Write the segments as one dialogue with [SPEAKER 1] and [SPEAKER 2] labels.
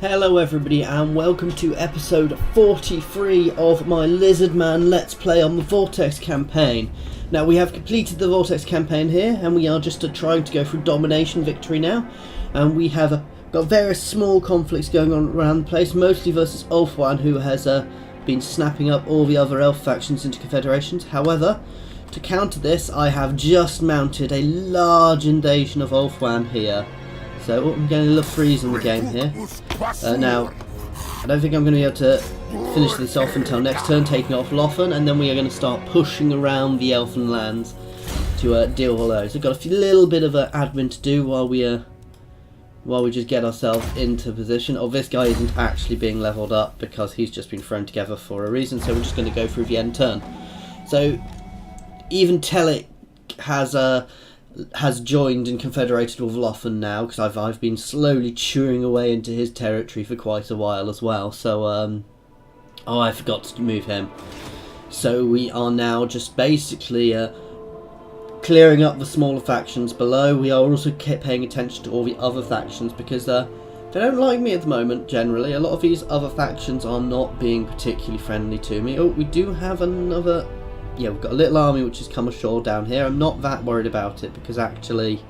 [SPEAKER 1] Hello everybody and welcome to episode 43 of my Lizardman Let's Play on the Vortex campaign. Now we have completed the Vortex campaign here and we are just trying to go through domination victory now. And we have got various small conflicts going on around the place, mostly versus Ulthuan, who has been snapping up all the other elf factions into confederations. However, to counter this I have just mounted a large invasion of Ulthuan here. So I'm going to look freeze on the game here. Now, I don't think I'm going to be able to finish this off until next turn, taking off Lothern, and then we are going to start pushing around the Elfin lands to deal with all those. We've got a little bit of admin to do while we just get ourselves into position. Oh, this guy isn't actually being leveled up because he's just been thrown together for a reason, so we're just going to go through the end turn. So, even Telik has joined and confederated with Lothern now, because I've been slowly chewing away into his territory for quite a while as well. So oh, I forgot to move him. So we are now just basically clearing up the smaller factions below. We are also paying attention to all the other factions because they don't like me at the moment. Generally, a lot of these other factions are not being particularly friendly to me. Oh, we do have another. Yeah, we've got a little army which has come ashore down here. I'm not that worried about it because actually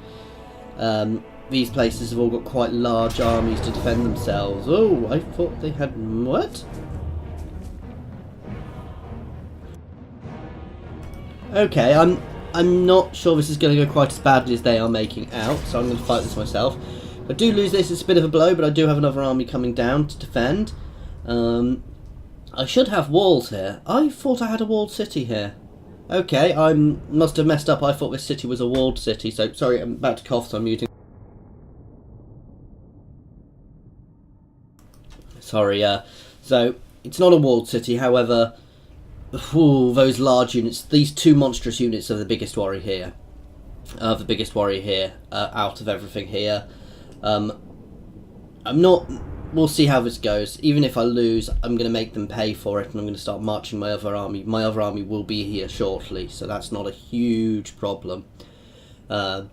[SPEAKER 1] these places have all got quite large armies to defend themselves. Oh, I thought they had... what? Okay, I'm not sure this is going to go quite as badly as they are making out, so I'm going to fight this myself. If I do lose this, it's a bit of a blow, but I do have another army coming down to defend. I should have walls here. I thought I had a walled city here. Okay, I must have messed up. I thought this city was a walled city. So, sorry, I'm about to cough, so I'm muting. Sorry, so, it's not a walled city, however, those large units, these two monstrous units are the biggest worry here. Out of everything here. We'll see how this goes. Even if I lose, I'm going to make them pay for it, and I'm going to start marching my other army. My other army will be here shortly, so that's not a huge problem. You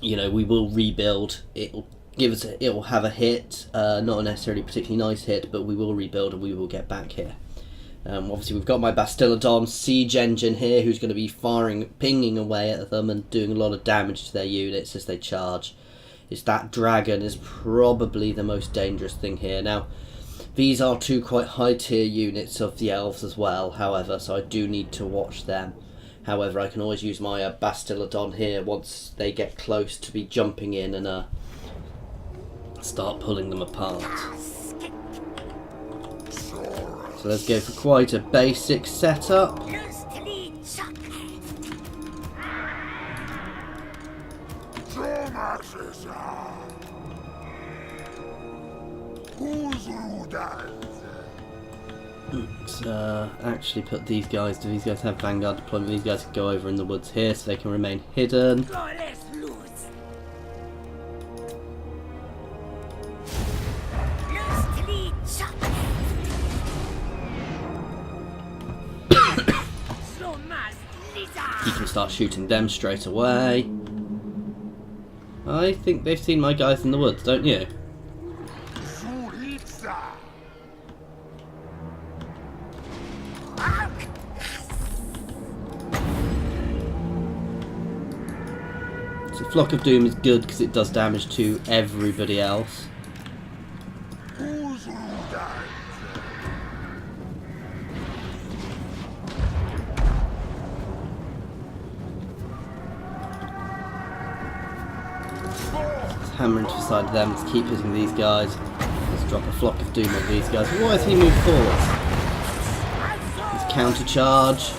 [SPEAKER 1] know, we will rebuild. It'll have a hit, not a necessarily particularly nice hit, but we will rebuild and we will get back here. Obviously, we've got my Bastillodon siege engine here, who's going to be pinging away at them and doing a lot of damage to their units as they charge. That dragon is probably the most dangerous thing here. Now, these are two quite high tier units of the elves as well, however, so I do need to watch them. However, I can always use my Bastillodon here once they get close to be jumping in and start pulling them apart. So let's go for quite a basic setup. Let's actually put these guys. Do these guys have vanguard deployment? These guys can go over in the woods here so they can remain hidden. You can start shooting them straight away. I think they've seen my guys in the woods, don't you? So Flock of Doom is good because it does damage to everybody else. Hammering to the side of them. Let's keep hitting these guys. Let's drop a Flock of Doom on these guys. Why has he moved forward? Let's counter charge.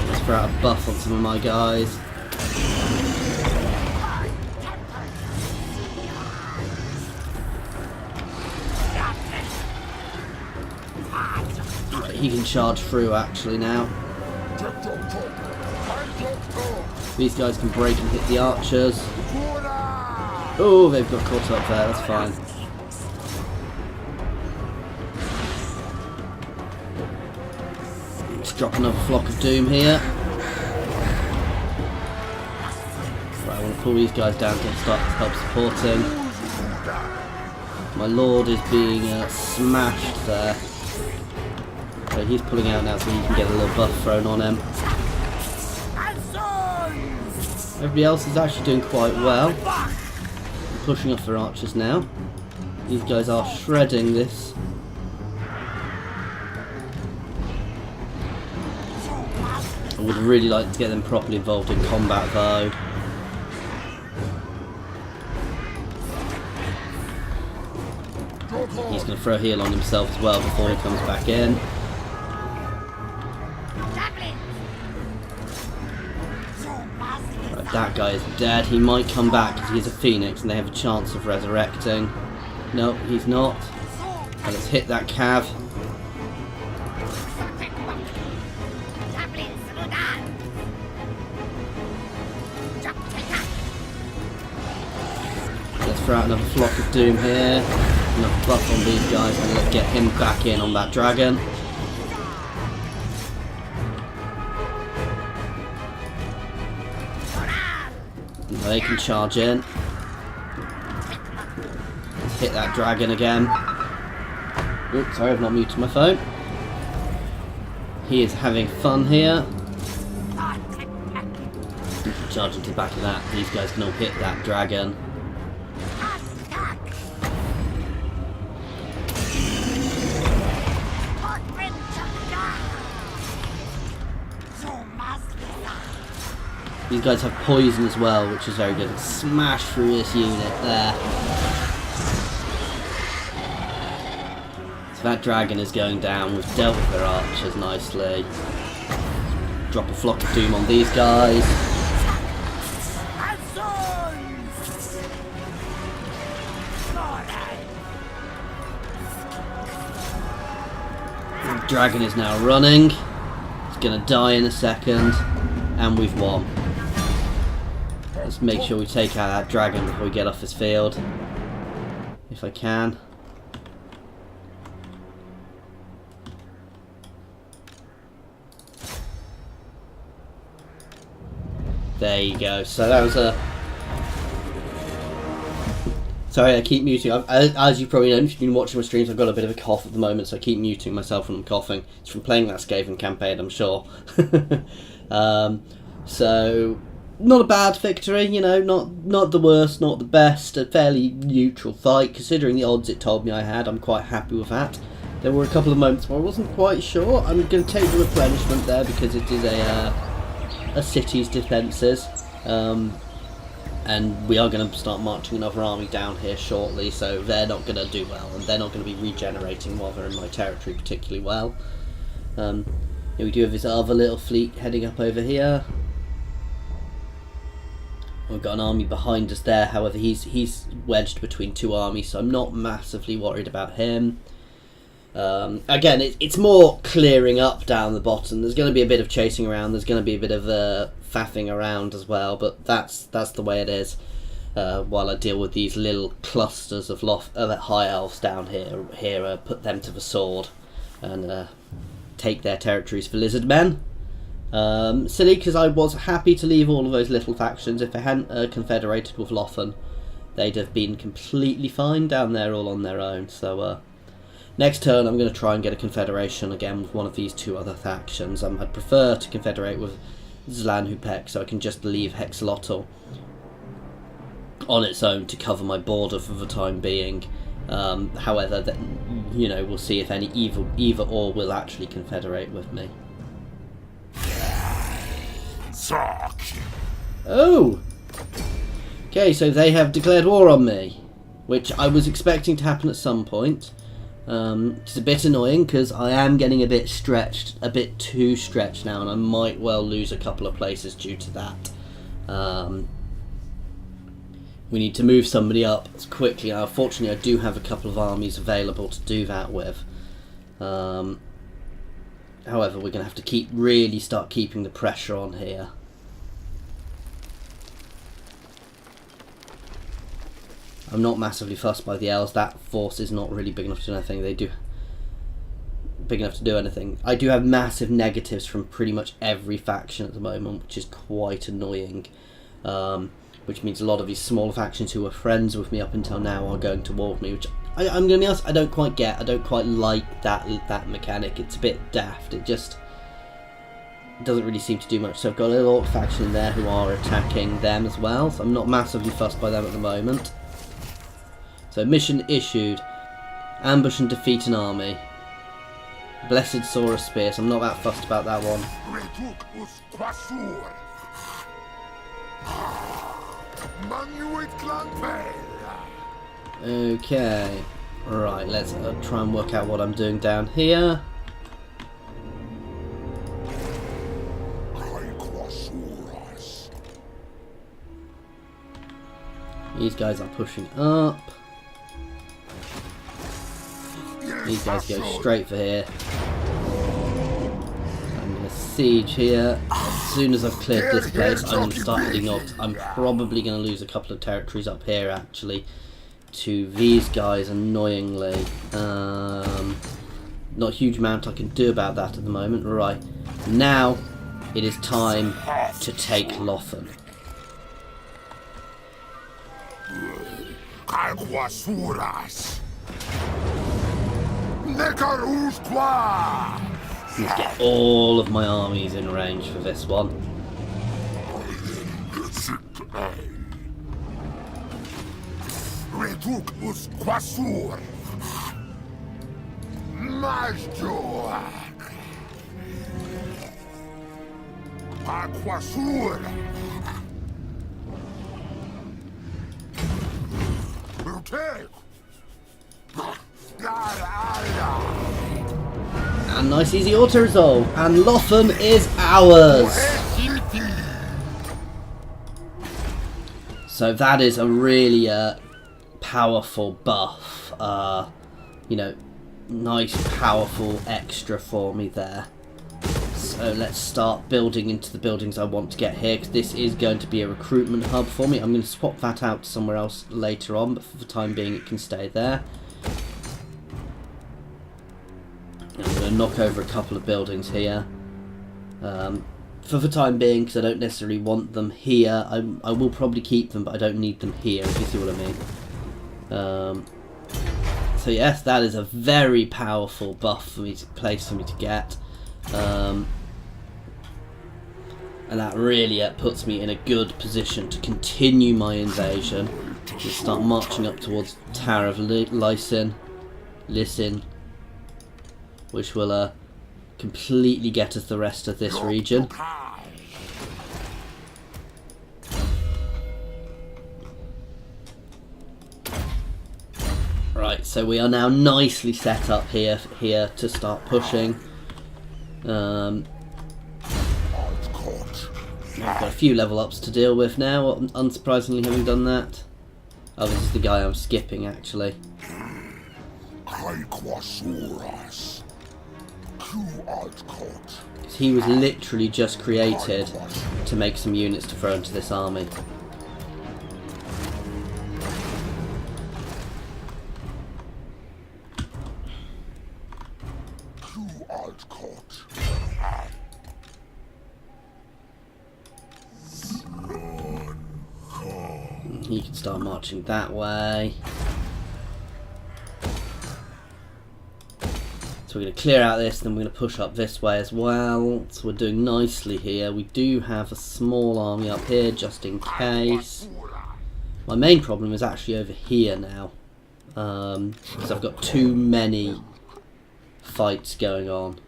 [SPEAKER 1] Let's throw out a buff on some of my guys. He can charge through actually now. These guys can break and hit the archers. Oh, they've got caught up there, that's fine. Let's drop another Flock of Doom here. going to pull these guys down to start to help supporting. My lord is being smashed there. So he's pulling out now so he can get a little buff thrown on him. Everybody else is actually doing quite well. Pushing off their archers now. These guys are shredding this. I would really like to get them properly involved in combat though. He's going to throw a heal on himself as well before he comes back in. Right, that guy is dead. He might come back because he's a phoenix and they have a chance of resurrecting. No, he's not. And let's hit that cav. Let's throw out another flock of doom here. Enough buff on these guys and let's get him back in on that dragon. And they can charge in. Let's hit that dragon again. Oops, sorry, I've not muted my phone. He is having fun here. Charge into the back of that. These guys can all hit that dragon. These guys have poison as well, which is very good. Smash through this unit there. So that dragon is going down. We've dealt with their archers nicely. Drop a flock of doom on these guys. The dragon is now running. It's going to die in a second. And we've won. Let's make sure we take out that dragon before we get off this field. If I can. There you go. So that was a... Sorry, I keep muting. As you probably know, if you've been watching my streams, I've got a bit of a cough at the moment, so I keep muting myself when I'm coughing. It's from playing that Skaven campaign, I'm sure. So, not a bad victory, you know, not the worst, not the best, a fairly neutral fight, considering the odds it told me I had. I'm quite happy with that. There were a couple of moments where I wasn't quite sure. I'm going to take the replenishment there because it is a city's defences. And we are going to start marching another army down here shortly, so they're not going to do well, and they're not going to be regenerating while they're in my territory particularly well. Here we do have this other little fleet heading up over here. We've got an army behind us there, however he's wedged between two armies, so I'm not massively worried about him. Again, it's more clearing up down the bottom. There's going to be a bit of chasing around, there's going to be a bit of faffing around as well, but that's the way it is. While I deal with these little clusters of high elves down here, put them to the sword and take their territories for Lizardmen. Silly, because I was happy to leave all of those little factions. If they hadn't confederated with Lothern, they'd have been completely fine down there all on their own. So next turn I'm going to try and get a confederation again with one of these two other factions. I'd prefer to confederate with Zlanhupek, so I can just leave Hexalotl on its own to cover my border for the time being. However, you know, we'll see if any either or will actually confederate with me. Oh! Okay, so they have declared war on me, which I was expecting to happen at some point. It's a bit annoying because I am getting a bit stretched, a bit too stretched now, and I might well lose a couple of places due to that. We need to move somebody up as quickly. Now, fortunately, I do have a couple of armies available to do that with. However, we're going to have to really start keeping the pressure on here. I'm not massively fussed by the elves. That force is not really big enough to do anything. They do big enough to do anything. I do have massive negatives from pretty much every faction at the moment, which is quite annoying. which means a lot of these smaller factions who were friends with me up until now are going toward me, which I'm going to be honest, I don't quite get. I don't quite like that mechanic. It's a bit daft. It just doesn't really seem to do much. So I've got a little orc faction in there who are attacking them as well, so I'm not massively fussed by them at the moment. So mission issued. Ambush and defeat an army. Blessed Saurus Spear, so I'm not that fussed about that one. Okay, right, let's try and work out what I'm doing down here. These guys are pushing up. These guys go straight for here. I'm going to siege here. As soon as I've cleared this place, I'm going to start heading up. I'm probably going to lose a couple of territories up here, actually, to these guys, annoyingly. Not a huge amount I can do about that at the moment. Right, now it is time to take Lothern. Let's get all of my armies in range for this one. And nice easy auto resolve, and Lothern is ours. So that is a really powerful buff. You know, nice powerful extra for me there. So let's start building into the buildings I want to get here, because this is going to be a recruitment hub for me. I'm going to swap that out to somewhere else later on, but for the time being it can stay there. I'm going to knock over a couple of buildings here. For the time being, because I don't necessarily want them here. I will probably keep them, but I don't need them here, if you see what I mean. So yes, that is a very powerful buff for me to place for me to get. And that really puts me in a good position to continue my invasion. To start marching up towards Tower of Lysin, which will completely get us the rest of this region. Right, so we are now nicely set up here to start pushing. I've got a few level ups to deal with now, unsurprisingly having done that. Oh, this is the guy I'm skipping, actually. He was literally just created to make some units to throw into this army. You can start marching that way. So we're going to clear out this, then we're going to push up this way as well. So we're doing nicely here. We do have a small army up here just in case. My main problem is actually over here now, because I've got too many fights going on.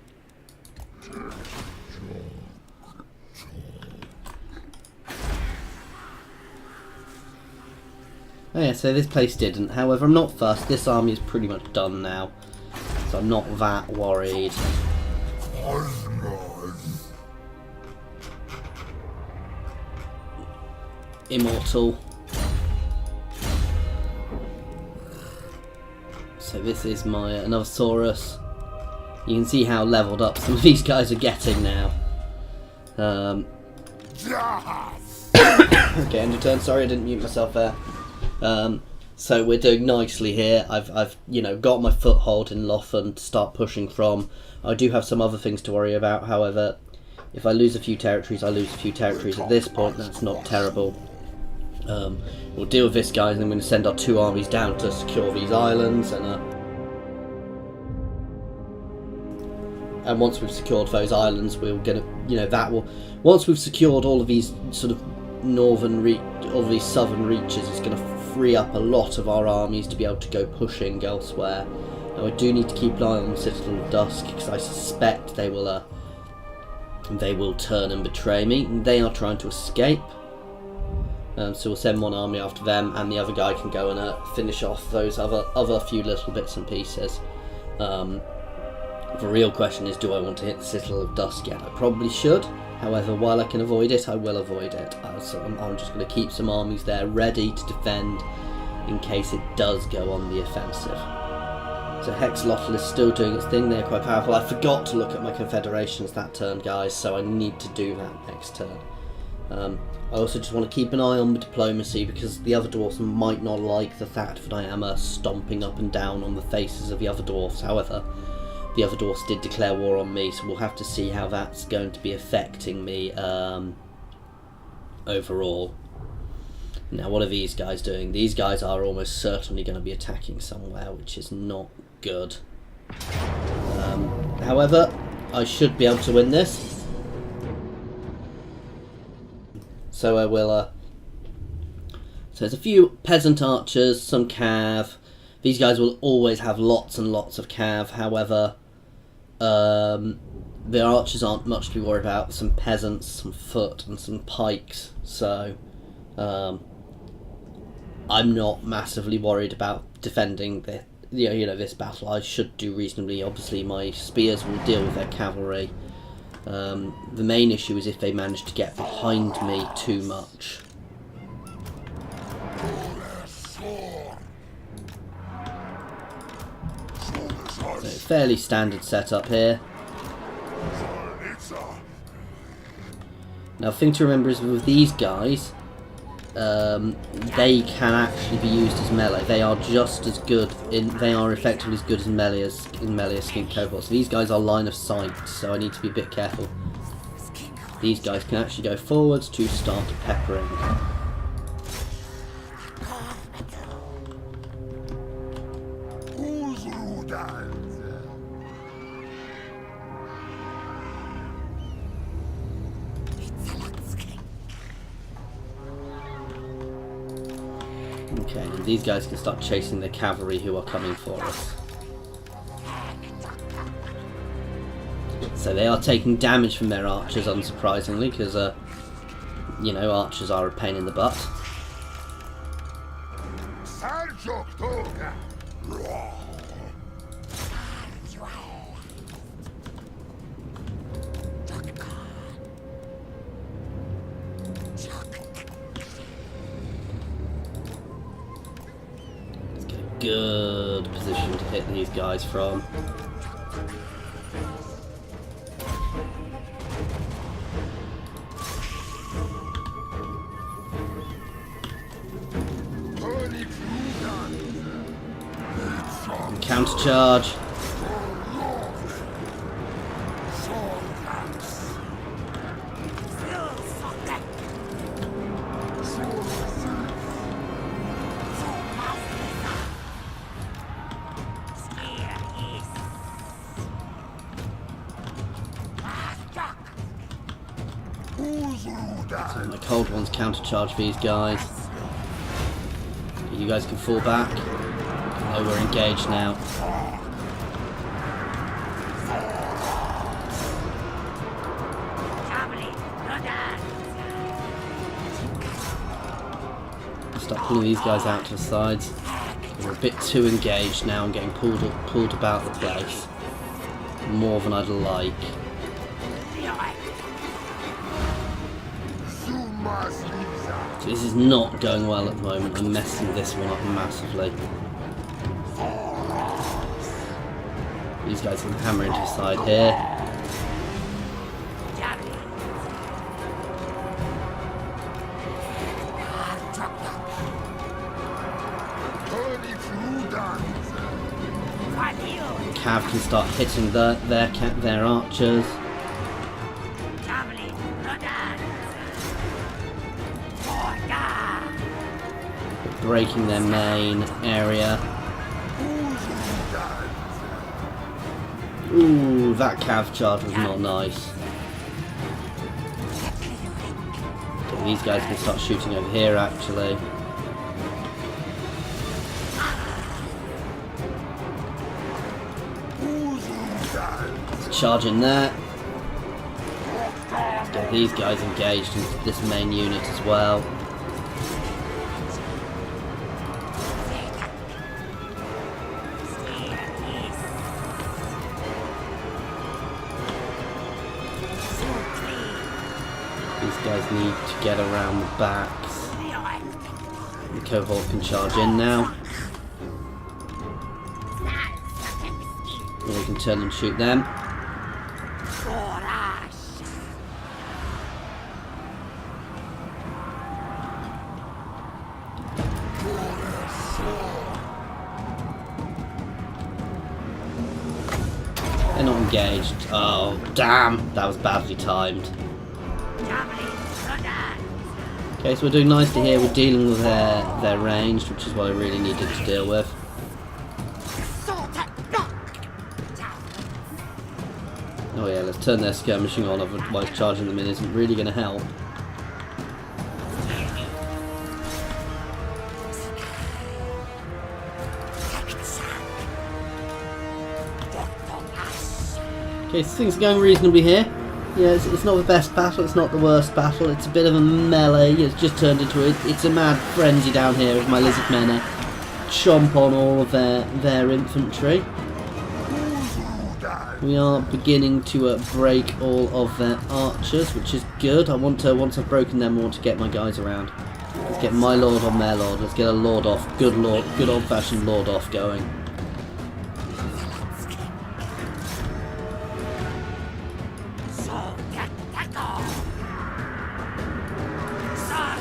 [SPEAKER 1] Oh yeah, so this place didn't. However, I'm not fussed. This army is pretty much done now, so I'm not that worried. Immortal. So this is my another Saurus. You can see how leveled up some of these guys are getting now. Okay, end of turn. Sorry, I didn't mute myself there. So we're doing nicely here. I've got my foothold in Lothern to start pushing from. I do have some other things to worry about. However, if I lose a few territories, I lose a few territories. At this point, that's not terrible. We'll deal with this guy, and then we're going to send our 2 armies down to secure these islands, and once we've secured those islands, we'll get once we've secured all of these sort of all these southern reaches, it's going to free up a lot of our armies to be able to go pushing elsewhere. Now I do need to keep an eye on the Citadel of Dusk, because I suspect they will turn and betray me. They are trying to escape. So we'll send one army after them, and the other guy can go and finish off those other few little bits and pieces. The real question is, do I want to hit the Citadel of Dusk yet? I probably should. However, while I can avoid it, I will avoid it. So I'm just going to keep some armies there ready to defend in case it does go on the offensive. So Hexlotl is still doing its thing. They're quite powerful. I forgot to look at my confederations that turn, guys, so I need to do that next turn. I also just want to keep an eye on diplomacy, because the other dwarfs might not like the fact that I am stomping up and down on the faces of the other dwarfs. However, the other dwarfs did declare war on me, so we'll have to see how that's going to be affecting me overall. Now, what are these guys doing? These guys are almost certainly going to be attacking somewhere, which is not good. However, I should be able to win this. So I will... So there's a few peasant archers, some cav. These guys will always have lots and lots of cav. However, the archers aren't much to be worried about. Some peasants, some foot, and some pikes. So I'm not massively worried about defending this battle. I should do reasonably. Obviously, my spears will deal with their cavalry. The main issue is if they manage to get behind me too much. So fairly standard setup here. Now, the thing to remember is with these guys, they can actually be used as melee. They are just as good they are effectively as good as melee as skink cohorts. These guys are line of sight, so I need to be a bit careful. These guys can actually go forwards to start peppering. Okay, and these guys can start chasing the cavalry who are coming for us. So they are taking damage from their archers, unsurprisingly, because, archers are a pain in the butt. Good position to hit these guys from. Counter charge. So my cold ones countercharge these guys. You guys can fall back. Oh, we're engaged now. Start pulling these guys out to the sides. We're a bit too engaged now and getting pulled about the place. More than I'd like. So this is not going well at the moment. I'm messing this one up massively. These guys can hammer into the side here. Cav can start hitting their archers. breaking their main area. Ooh, that cav charge was not nice. Okay, these guys can start shooting over here actually. Charge in there. Get these guys engaged into this main unit as well. These guys need to get around the backs. The cohort can charge in now. Or we can turn and shoot them. They're not engaged. Oh, damn! That was badly timed. Okay, so we're doing nicely here. We're dealing with their ranged, which is what I really needed to deal with. Oh yeah, let's turn their skirmishing on, otherwise charging them in isn't really going to help. Okay, so things are going reasonably here. Yeah, it's not the best battle, it's not the worst battle, it's a bit of a melee, it's just turned into it's a mad frenzy down here as my Lizardmen chomp on all of their infantry. We are beginning to break all of their archers, which is good. Once I've broken them, I want to get my guys around. Let's get my lord on their lord, let's get a lord off, good old fashioned lord off going.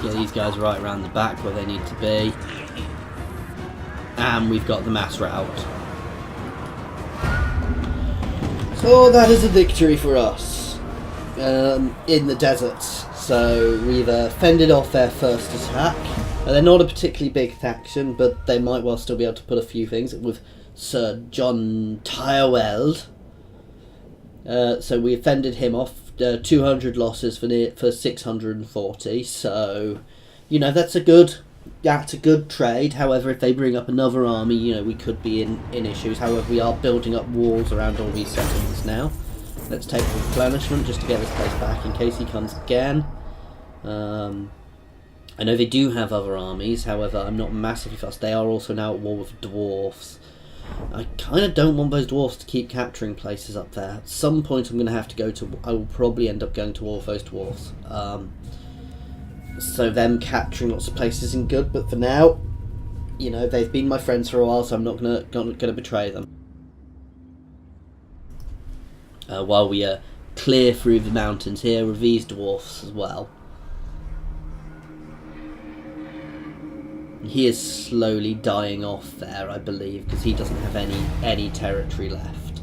[SPEAKER 1] Get these guys right around the back where they need to be. And we've got the mass rout. So that is a victory for us in the deserts. So we've fended off their first attack. They're not a particularly big faction, but they might well still be able to put a few things with Sir John Tyrwell. So we fended him off. 200 losses for 640. So, you know, that's a good trade. However, if they bring up another army, you know, we could be in issues. However, we are building up walls around all these settlements now. Let's take the replenishment just to get this place back in case he comes again. I know they do have other armies. However, I'm not massively fussed. They are also now at war with dwarves. I kind of don't want those dwarves to keep capturing places up there. At some point I'm going to have to go to... I will probably end up going to war with those dwarves. So them capturing lots of places isn't good, but for now, you know, they've been my friends for a while, so I'm not going to betray them. While we clear through the mountains here with these dwarfs as well. He is slowly dying off there, I believe, because he doesn't have any territory left.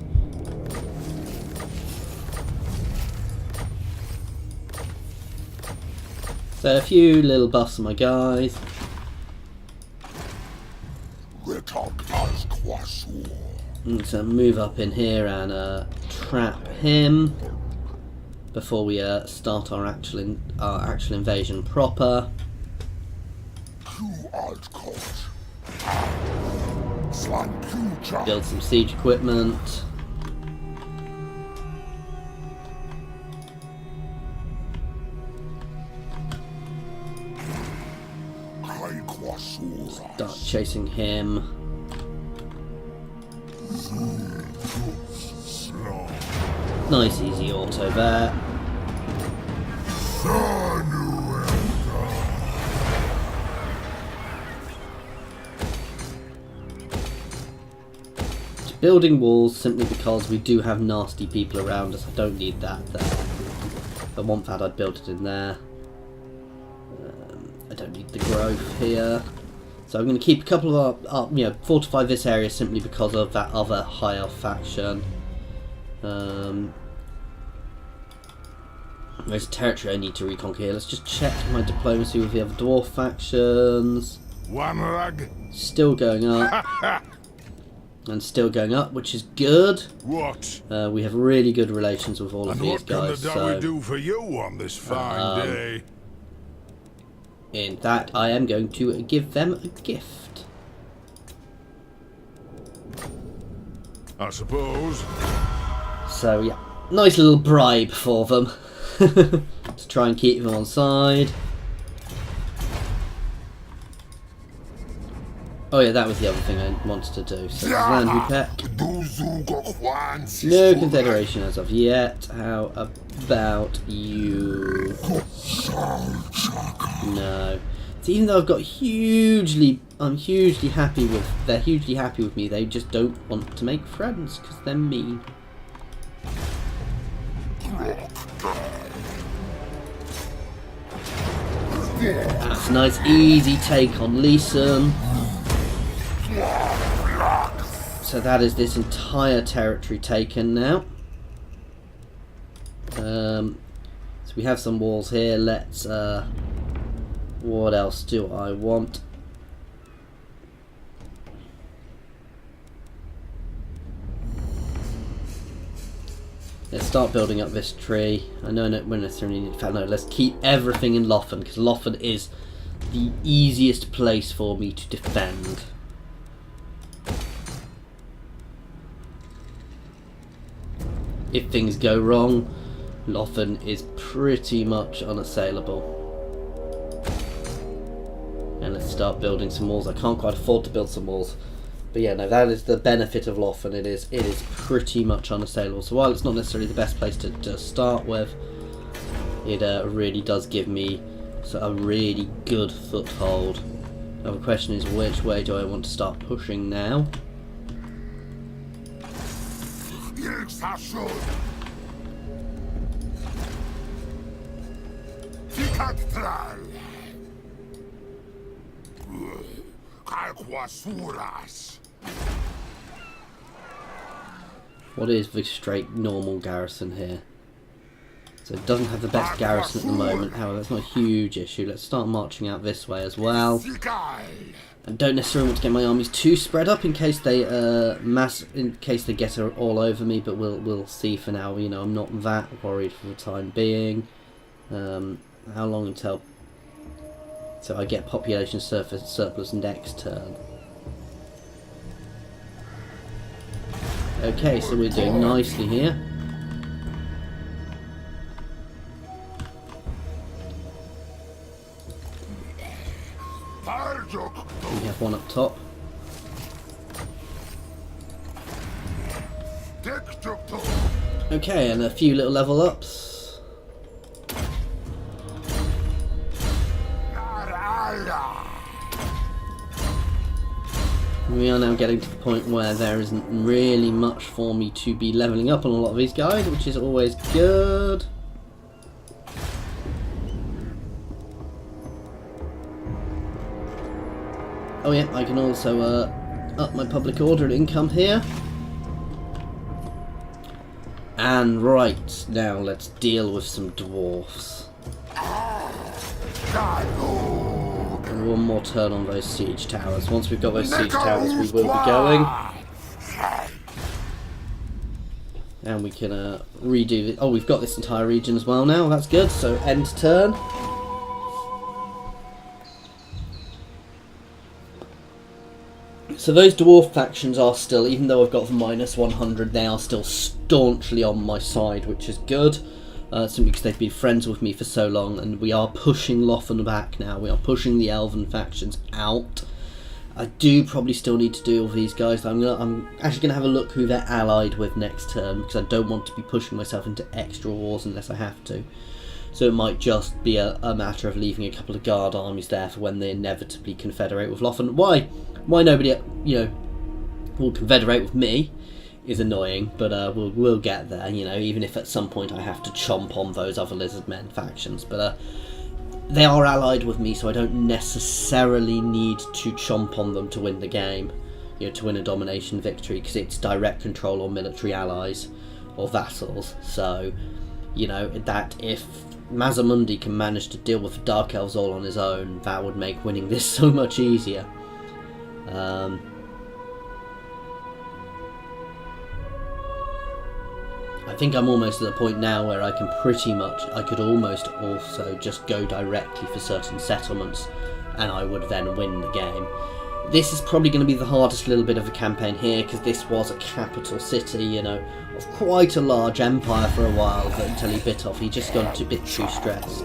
[SPEAKER 1] So a few little buffs on my guys. So move up in here and trap him before we start our actual invasion proper. Build some siege equipment. Start chasing him. Nice easy auto there. Building walls simply because we do have nasty people around us. I don't need that there. If I want that, I'd build it in there. I don't need the growth here. So I'm going to keep a couple of you know, fortify this area simply because of that other high elf faction. There's a territory I need to reconquer here. Let's just check my diplomacy with the other dwarf factions.
[SPEAKER 2] One rug.
[SPEAKER 1] Still going up. And still going up, which is good.
[SPEAKER 2] What?
[SPEAKER 1] We have really good relations with all of these guys.
[SPEAKER 2] And what can the Dowie do for you on this fine day?
[SPEAKER 1] In that, I am going to give them a gift.
[SPEAKER 2] I suppose.
[SPEAKER 1] So yeah, nice little bribe for them. To try and keep them on side. Oh yeah, that was the other thing I wanted to do. So land repack. No confederation as of yet. How about you? No. So even though I've got I'm hugely happy with. They're hugely happy with me. They just don't want to make friends because they're mean. That's a nice easy take on Leeson. So that is this entire territory taken now. So we have some walls here. Let's what else do I want? Let's start building up this tree. I know we don't necessarily need to. No, let's keep everything in Lothern because Lothern is the easiest place for me to defend. If things go wrong, Lothern is pretty much unassailable. And let's start building some walls. I can't quite afford to build some walls. But yeah, no, that is the benefit of Lothern. It is pretty much unassailable. So while it's not necessarily the best place to start with, it really does give me a really good foothold. Now the question is, which way do I want to start pushing now? What is the straight normal garrison here? So it doesn't have the best garrison at the moment. However, that's not a huge issue. Let's start marching out this way as well. I don't necessarily want to get my armies too spread up in case they get all over me, but we'll see for now. You know, I'm not that worried for the time being. How long until? So I get population surplus next turn. Okay, so we're doing nicely here. We have one up top. Okay, and a few little level ups. We are now getting to the point where there isn't really much for me to be leveling up on a lot of these guys, which is always good. Oh yeah, I can also up my public order and income here. And right, now let's deal with some dwarfs. And one more turn on those siege towers. Once we've got those siege towers, we will be going. And we can redo it. Oh, we've got this entire region as well now. That's good. So end turn. So those dwarf factions are still, even though I've got the -100, they are still staunchly on my side, which is good. Simply because they've been friends with me for so long, and we are pushing Lothern back now. We are pushing the elven factions out. I do probably still need to deal with these guys. I'm actually going to have a look who they're allied with next turn, because I don't want to be pushing myself into extra wars unless I have to. So it might just be a matter of leaving a couple of guard armies there for when they inevitably confederate with Lothern. Why nobody, will confederate with me is annoying, but we'll get there, even if at some point I have to chomp on those other Lizardmen factions. But they are allied with me, so I don't necessarily need to chomp on them to win the game, to win a domination victory, because it's direct control or military allies or vassals. So, that if Mazamundi can manage to deal with the Dark Elves all on his own, that would make winning this so much easier. I think I'm almost at the point now where I could almost also just go directly for certain settlements and I would then win the game. This is probably going to be the hardest little bit of a campaign here because this was a capital city, you know, of quite a large empire for a while, but until he bit off, he just got a bit too stressed.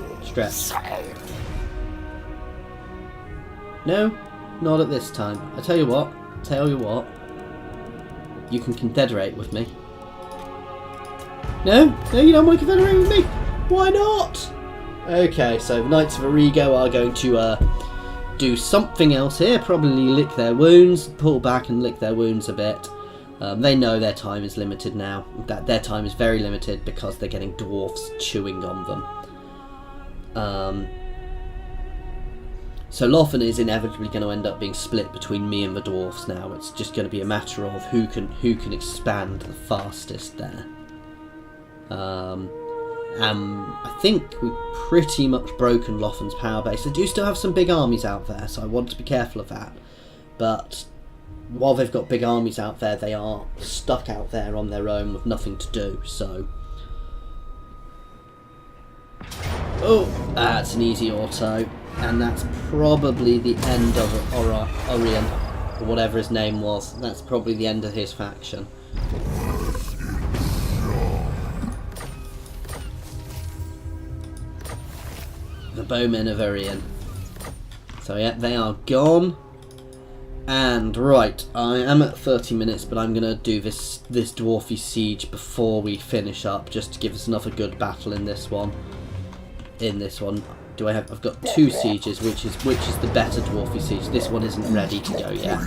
[SPEAKER 1] No, not at this time. I tell you what, you can confederate with me. No, you don't want to confederate with me? Why not? Okay, so Knights of Arrigo are going to do something else here, probably lick their wounds, pull back and lick their wounds a bit. They know their time is limited now, that their time is very limited because they're getting dwarfs chewing on them. So Lothern is inevitably going to end up being split between me and the dwarfs now. It's just going to be a matter of who can expand the fastest there. I think we've pretty much broken Lothern's power base. They do still have some big armies out there, so I want to be careful of that. But while they've got big armies out there, they are stuck out there on their own with nothing to do, so... Oh, that's an easy auto. And that's probably the end of Orion, or whatever his name was. That's probably the end of his faction. The bowmen of Orion. So yeah, they are gone. And right, I am at 30 minutes, but I'm gonna do this dwarfy siege before we finish up, just to give us another good battle in this one. I've got two sieges, which is the better dwarfy siege. This one isn't ready to go yet.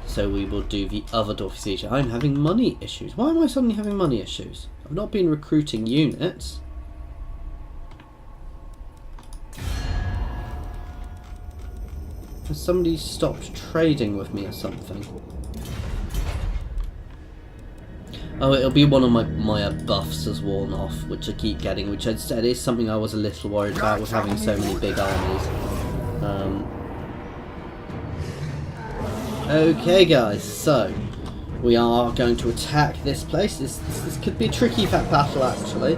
[SPEAKER 1] So we will do the other dwarfy siege. I'm having money issues. Why am I suddenly having money issues? I've not been recruiting units. Has somebody stopped trading with me or something? Oh, it'll be one of my buffs has worn off, which I keep getting, which I said is something I was a little worried about with having so many big armies. Okay guys, so we are going to attack this place. This could be a tricky battle actually,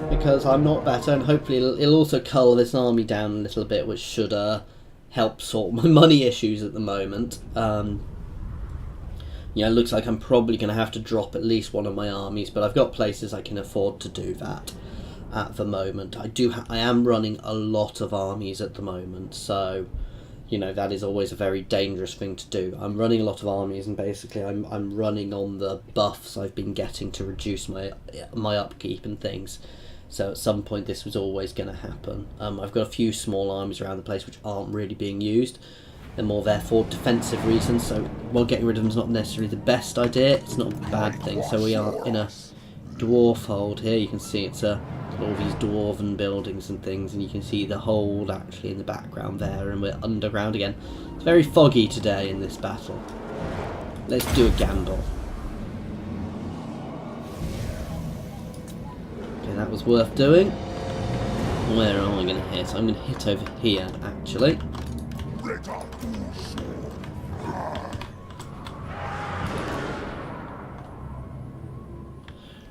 [SPEAKER 1] because I'm not better, and hopefully it'll also cull this army down a little bit, which should help sort my money issues at the moment. Yeah, it looks like I'm probably going to have to drop at least one of my armies, but I've got places I can afford to do that at the moment. I am running a lot of armies at the moment, so you know that is always a very dangerous thing to do. I'm running a lot of armies, and basically I'm running on the buffs I've been getting to reduce my upkeep and things. So at some point this was always going to happen. I've got a few small armies around the place which aren't really being used. They're more there for defensive reasons, so while getting rid of them is not necessarily the best idea, it's not a bad thing. So we are in a dwarf hold here. You can see it's all these dwarven buildings and things, and you can see the hold actually in the background there, and we're underground again. It's very foggy today in this battle. Let's do a gamble. Okay, that was worth doing. Where am I going to hit? I'm going to hit over here actually.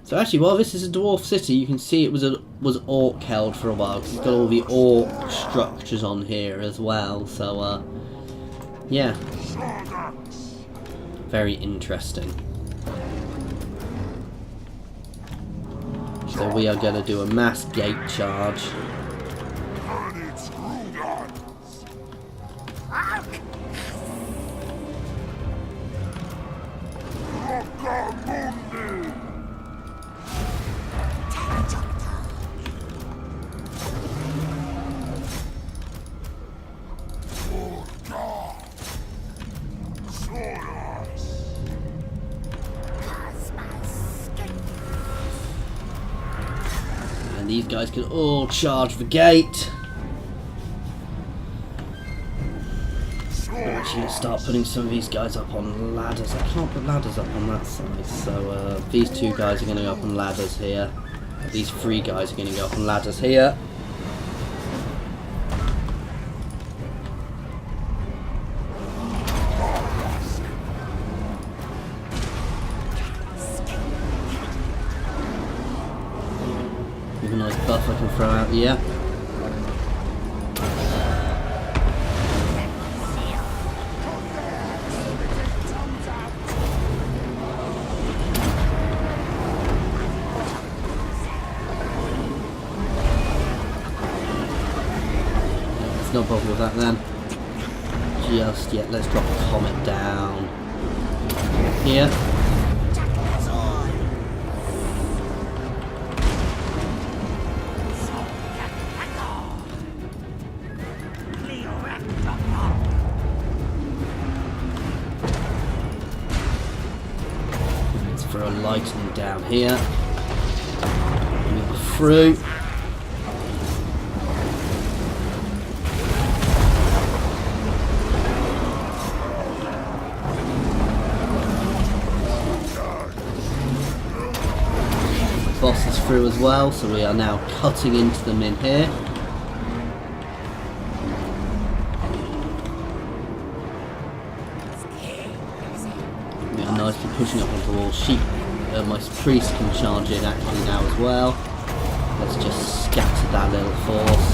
[SPEAKER 1] So actually, while this is a dwarf city, you can see it was orc held for a while, because it's got all the orc structures on here as well. So yeah, very interesting. So we are going to do a mass gate charge. And these guys can all charge the gate. Actually, let's start putting some of these guys up on ladders. I can't put ladders up on that side, so these two guys are going to go up on ladders here. These three guys are going to go up on ladders here. throw out, yeah. Let's not bother with that then. Just yet, let's drop a comet down here. Let's throw lightning down here. Move through. Boss is through as well, so we are now cutting into them in here. We are nicely pushing up onto the wall. My priest can charge in actually now as well. Let's just scatter that little force.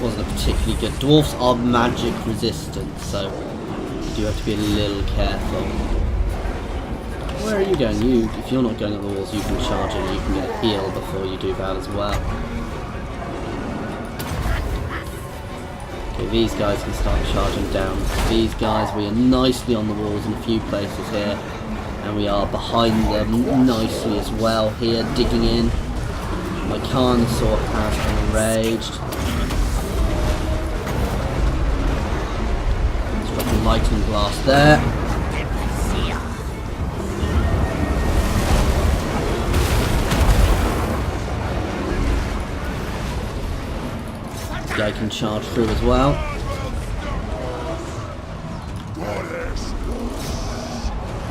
[SPEAKER 1] Wasn't a particularly good. Dwarfs are magic resistant, so you do have to be a little careful. Where are you going? If you're not going at the walls, you can charge in. You can get a heal before you do that as well. Okay, these guys can start charging down. These guys, we are nicely on the walls in a few places here, and we are behind them nicely as well here, digging in. My Carnosaur has been enraged. Let's drop a lightning blast there. Guy can charge through as well.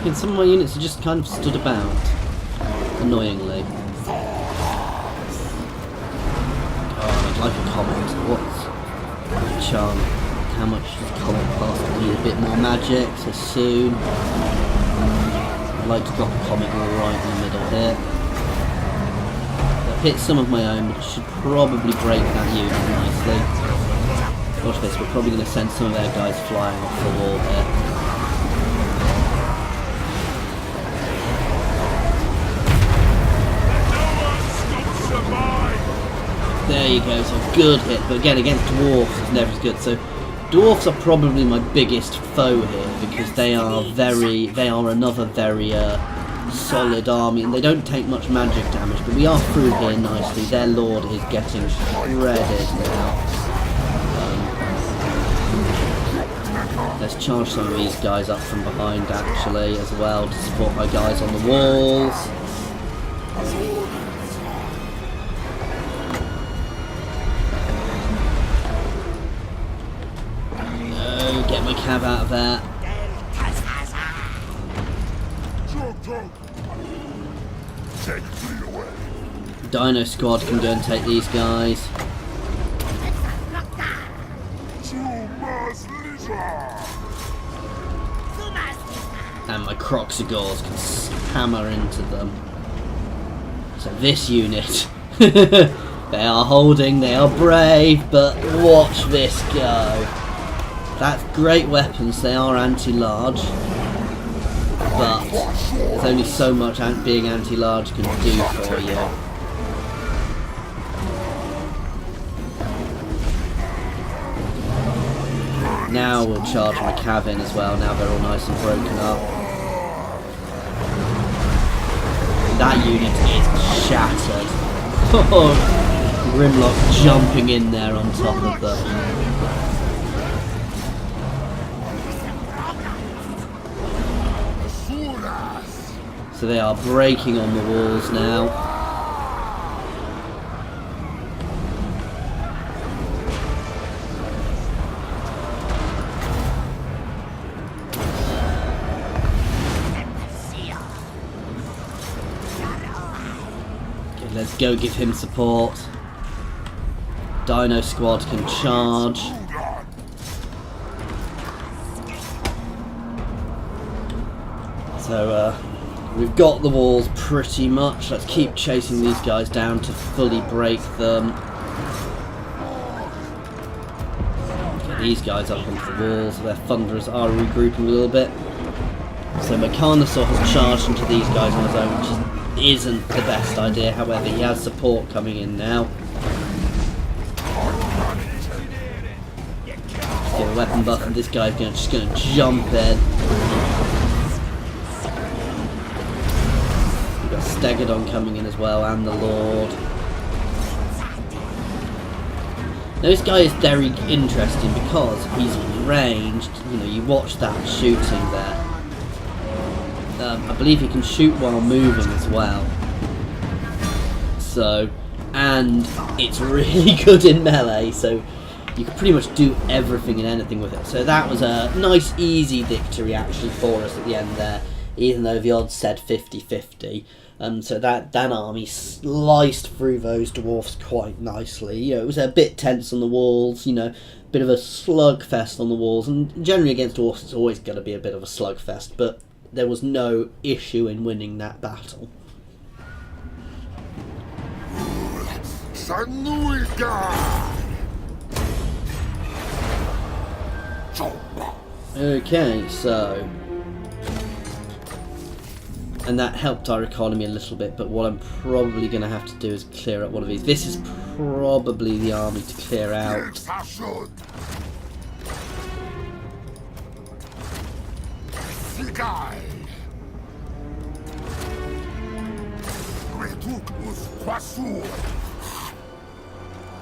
[SPEAKER 1] And some of my units are just kind of stood about, annoyingly. Oh, I'd like a comet. What's charm? How much does comet cost? I need a bit more magic, so soon. I'd like to drop a comet right in the middle here. Hit some of my own, but should probably break that unit nicely. Watch this, we're probably going to send some of their guys flying off the wall here. There you go, so good hit, but again against dwarfs it's never as good. So dwarfs are probably my biggest foe here because they are another very solid army, and they don't take much magic damage, but we are through here nicely. Their lord is getting shredded now. Let's charge some of these guys up from behind actually as well to support my guys on the walls. No, get my cav out of there. Dino squad can go and take these guys. And my Kroq-Gars can hammer into them. So this unit, they are holding, they are brave, but watch this go. That's great weapons, they are anti-large. But there's only so much being anti-large can do for you. Now we'll charge my cav in as well, now they're all nice and broken up. That unit is shattered. Oh, Grimlock jumping in there on top of them. So they are breaking on the walls now. Okay, let's go give him support. Dino squad can charge. So We've got the walls pretty much. Let's keep chasing these guys down to fully break them. Get these guys up onto the walls. Their thunderers are regrouping a little bit. So my Carnosaur has charged into these guys on his own, which isn't the best idea. However, he has support coming in now. Just get a weapon buff, and this guy's just going to jump in. We've got Stegodon coming in as well, and the Lord. Now this guy is very interesting because he's ranged. You know, you watch that shooting there. I believe he can shoot while moving as well. So, and it's really good in melee, so you can pretty much do everything and anything with it. So that was a nice, easy victory actually for us at the end there, even though the odds said 50-50. So that army sliced through those dwarfs quite nicely. You know, it was a bit tense on the walls, you know, a bit of a slugfest on the walls, and generally against dwarfs it's always going to be a bit of a slugfest, but there was no issue in winning that battle. Okay, so... and that helped our economy a little bit, but what I'm probably going to have to do is clear up one of these. This is probably the army to clear out.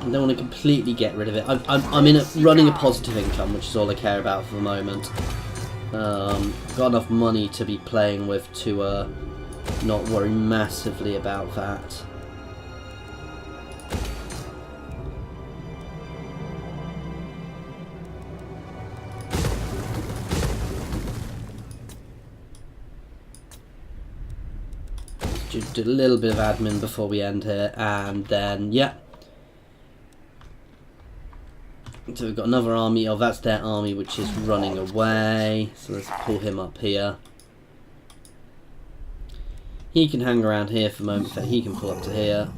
[SPEAKER 1] I don't want to completely get rid of it. I'm in running a positive income, which is all I care about for the moment. Got enough money to be playing with to not worry massively about that. Do a little bit of admin before we end here, and then yeah. So we've got another army. Oh, that's their army, which is running away. So let's pull him up here. He can hang around here for a moment, so he can pull up to here.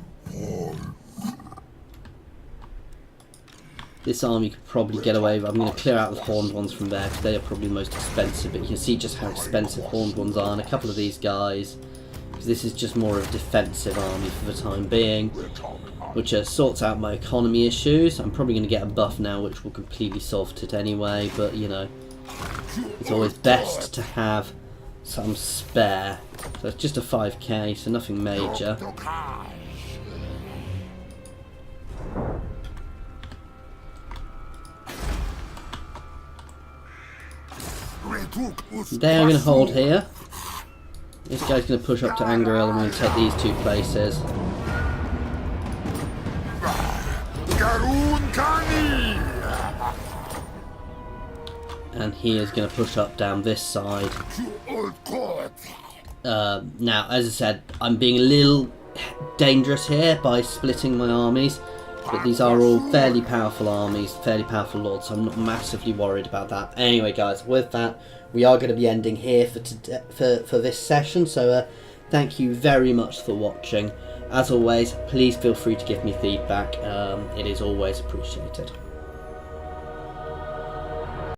[SPEAKER 1] This army could probably get away, but I'm going to clear out the horned ones from there, because they are probably the most expensive. But you can see just how expensive horned ones are, and a couple of these guys. This is just more of a defensive army for the time being, which sorts out my economy issues. I'm probably going to get a buff now, which will completely solve it anyway, but you know, it's always best to have some spare. So it's just a 5k, so nothing major. They are going to hold here. This guy's going to push up to Angaril, and we're going to take these two places. And he is going to push up down this side. Now, as I said, I'm being a little dangerous here by splitting my armies, but these are all fairly powerful armies, fairly powerful lords, so I'm not massively worried about that. Anyway, guys, with that, we are going to be ending here for this session, so thank you very much for watching. As always, please feel free to give me feedback. It is always appreciated.